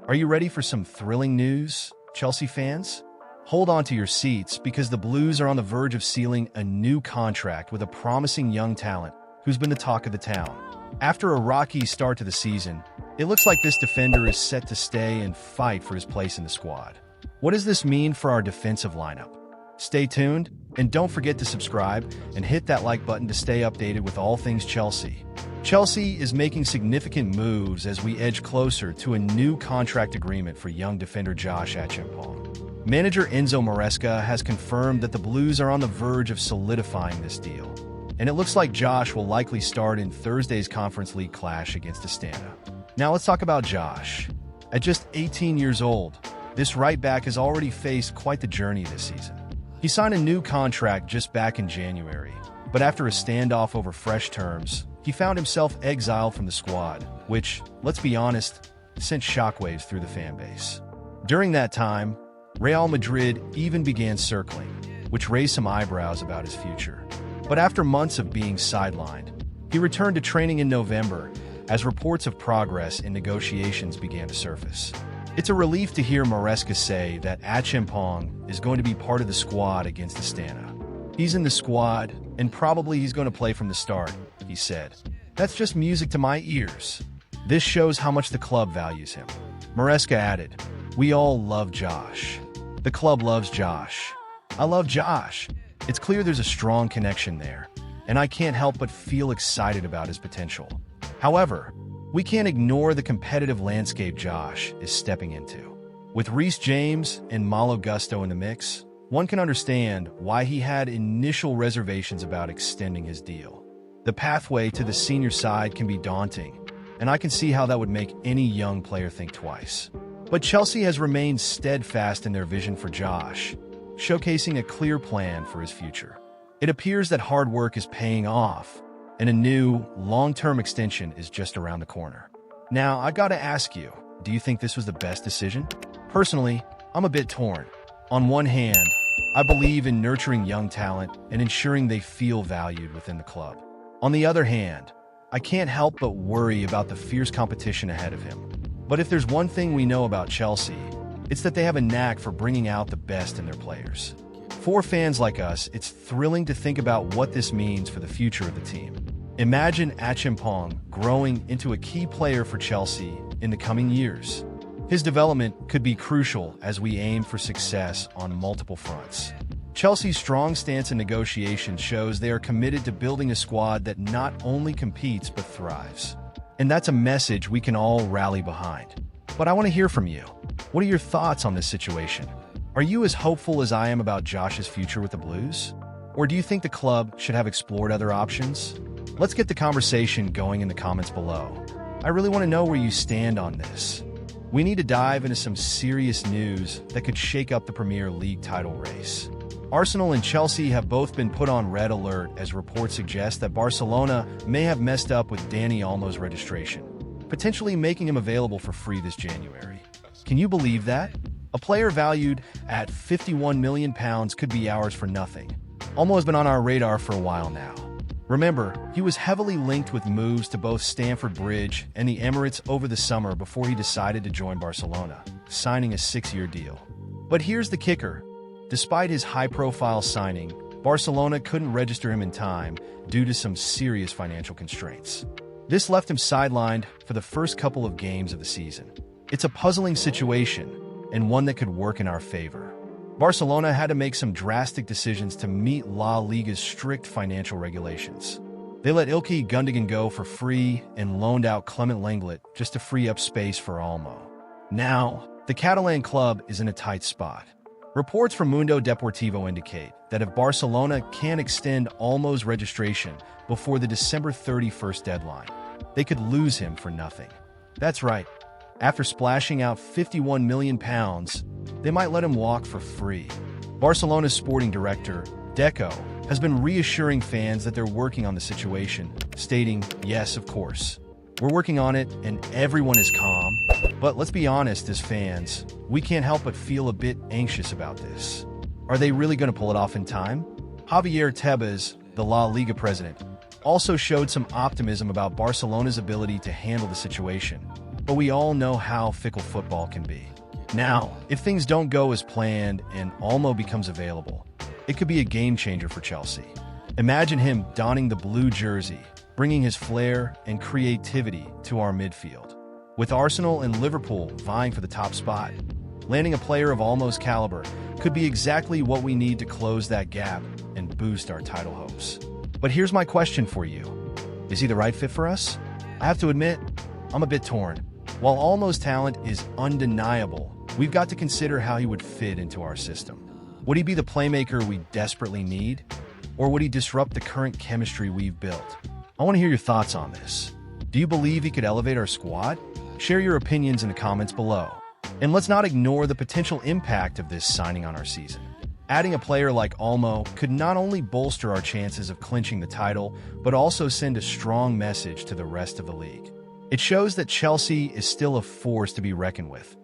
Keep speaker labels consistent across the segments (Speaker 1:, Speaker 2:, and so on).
Speaker 1: Are you ready for some thrilling news, Chelsea fans? Hold on to your seats because the Blues are on the verge of sealing a new contract with a promising young talent who's been the talk of the town. After a rocky start to the season, it looks like this defender is set to stay and fight for his place in the squad. What does this mean for our defensive lineup? Stay tuned, and don't forget to subscribe and hit that like button to stay updated with all things Chelsea. Chelsea is making significant moves as we edge closer to a new contract agreement for young defender Josh Acheampong. Manager Enzo Maresca has confirmed that the Blues are on the verge of solidifying this deal, and it looks like Josh will likely start in Thursday's Conference League clash against Astana. Now let's talk about Josh. At just 18 years old, this right back has already faced quite the journey this season. He signed a new contract just back in January, but after a standoff over fresh terms, he found himself exiled from the squad, which, let's be honest, sent shockwaves through the fan base. During that time, Real Madrid even began circling, which raised some eyebrows about his future. But after months of being sidelined, he returned to training in November as reports of progress in negotiations began to surface. It's a relief to hear Maresca say that Acheampong is going to be part of the squad against Astana. He's in the squad, and probably he's going to play from the start, he said. That's just music to my ears. This shows how much the club values him. Maresca added, "We all love Josh. The club loves Josh. I love Josh. It's clear there's a strong connection there, and I can't help but feel excited about his potential. However, we can't ignore the competitive landscape Josh is stepping into. With Reece James and Malo Gusto in the mix, one can understand why he had initial reservations about extending his deal. The pathway to the senior side can be daunting, and I can see how that would make any young player think twice. But Chelsea has remained steadfast in their vision for Josh, showcasing a clear plan for his future. It appears that hard work is paying off, and a new, long-term extension is just around the corner. Now, I gotta ask you, do you think this was the best decision? Personally, I'm a bit torn. On one hand, I believe in nurturing young talent and ensuring they feel valued within the club. On the other hand, I can't help but worry about the fierce competition ahead of him. But if there's one thing we know about Chelsea, it's that they have a knack for bringing out the best in their players. For fans like us, it's thrilling to think about what this means for the future of the team. Imagine Acheampong growing into a key player for Chelsea in the coming years. His development could be crucial as we aim for success on multiple fronts. Chelsea's strong stance in negotiations shows they are committed to building a squad that not only competes but thrives. And that's a message we can all rally behind. But I want to hear from you. What are your thoughts on this situation? Are you as hopeful as I am about Josh's future with the Blues? Or do you think the club should have explored other options? Let's get the conversation going in the comments below. I really want to know where you stand on this. We need to dive into some serious news that could shake up the Premier League title race. Arsenal and Chelsea have both been put on red alert as reports suggest that Barcelona may have messed up with Dani Olmo's registration, potentially making him available for free this January. Can you believe that? A player valued at £51 million could be ours for nothing. Olmo has been on our radar for a while now. Remember, he was heavily linked with moves to both Stamford Bridge and the Emirates over the summer before he decided to join Barcelona, signing a 6-year deal. But here's the kicker. Despite his high-profile signing, Barcelona couldn't register him in time due to some serious financial constraints. This left him sidelined for the first couple of games of the season. It's a puzzling situation, and one that could work in our favor. Barcelona had to make some drastic decisions to meet La Liga's strict financial regulations. They let Ilkay Gundogan go for free and loaned out Clement Lenglet just to free up space for Olmo. Now, the Catalan club is in a tight spot. Reports from Mundo Deportivo indicate that if Barcelona can't extend Olmo's registration before the December 31st deadline, they could lose him for nothing. That's right. After splashing out £51 million, they might let him walk for free. Barcelona's sporting director, Deco, has been reassuring fans that they're working on the situation, stating, "Yes, of course. We're working on it and everyone is calm." But let's be honest, as fans, we can't help but feel a bit anxious about this. Are they really going to pull it off in time? Javier Tebas, the La Liga president, also showed some optimism about Barcelona's ability to handle the situation. but we all know how fickle football can be. Now, if things don't go as planned and Olmo becomes available, it could be a game changer for Chelsea. Imagine him donning the blue jersey, bringing his flair and creativity to our midfield. With Arsenal and Liverpool vying for the top spot, landing a player of Olmo's caliber could be exactly what we need to close that gap and boost our title hopes. But here's my question for you. Is he the right fit for us? I have to admit, I'm a bit torn. While Olmo's talent is undeniable, we've got to consider how he would fit into our system. Would he be the playmaker we desperately need? Or would he disrupt the current chemistry we've built? I want to hear your thoughts on this. Do you believe he could elevate our squad? Share your opinions in the comments below. And let's not ignore the potential impact of this signing on our season. Adding a player like Olmo could not only bolster our chances of clinching the title, but also send a strong message to the rest of the league. It shows that Chelsea is still a force to be reckoned with,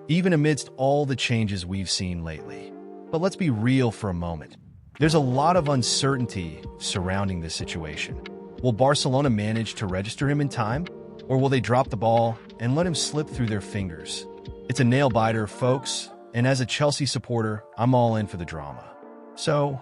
Speaker 1: even amidst all the changes we've seen lately. But let's be real for a moment. There's a lot of uncertainty surrounding this situation. Will Barcelona manage to register him in time? Or will they drop the ball and let him slip through their fingers? It's a nail-biter, folks, and as a Chelsea supporter, I'm all in for the drama. So,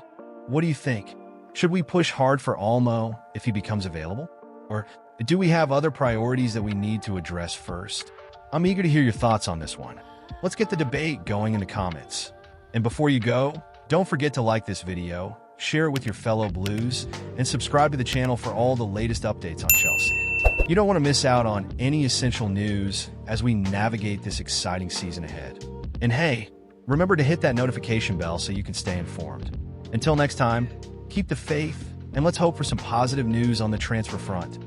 Speaker 1: what do you think? Should we push hard for Olmo if he becomes available? Or do we have other priorities that we need to address first? I'm eager to hear your thoughts on this one. Let's get the debate going in the comments. And before you go, don't forget to like this video, share it with your fellow Blues, and subscribe to the channel for all the latest updates on Chelsea. You don't want to miss out on any essential news as we navigate this exciting season ahead. And hey, remember to hit that notification bell so you can stay informed. Until next time, keep the faith, and let's hope for some positive news on the transfer front.